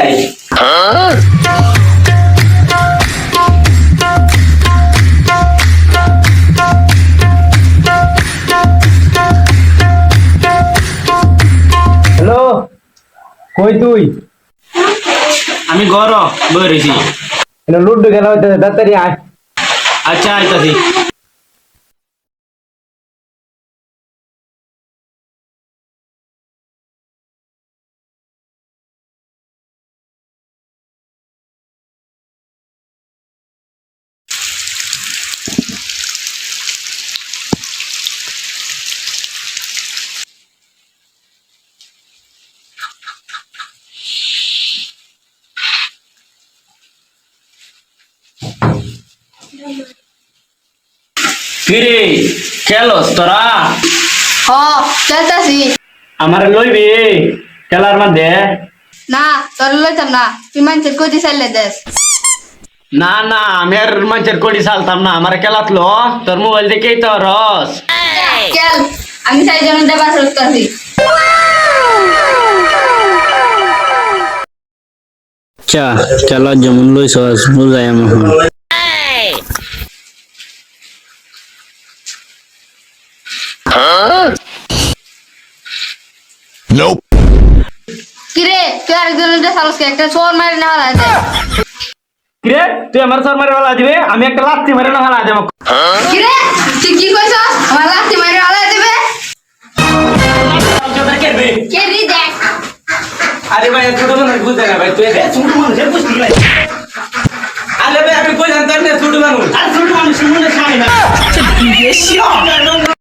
I hello, কই তুই? আমি ঘর বই রয়েছি। লুডু খেলা হইতেছে, তাড়াতাড়ি আয়। আচ্ছা আইতাছি। কিরে খেলস তোরা? হ খেলতাছি। আমার লইবি খেলার মধ্যে? না তোর লইতাম না, তুই মানুষের কইতে চাইলে দেশ। না না, আমি আর মানুষের কোটি চালতাম না, আমার খেলাত লো তোর মোবাইল দেখেই তো রস। খেল, আমি চাই জন দেবার করতেছি। চা খেলার যেমন লইছস বুঝাই আমার কিরে তুই আরেকজনের চালসকে একটা চোর মারি না হলা দে। কিরে তুই আমার সর মারে হলা দিবে, আমি একটা লাত্তি মারে না হলা দেব। কিরে তুই কি কইছস? আমার লাঠি মারি হলা দিবে? কে রি দেখ। আরে ভাই ছোট মানুষ বুঝে না ভাই, তুই ছোট মানুষের বুঝতে গেলাই। আরে ভাই আমি কই জানতাম না ছোট মানুষ, আর ছোট মানুষ মনে খায় না।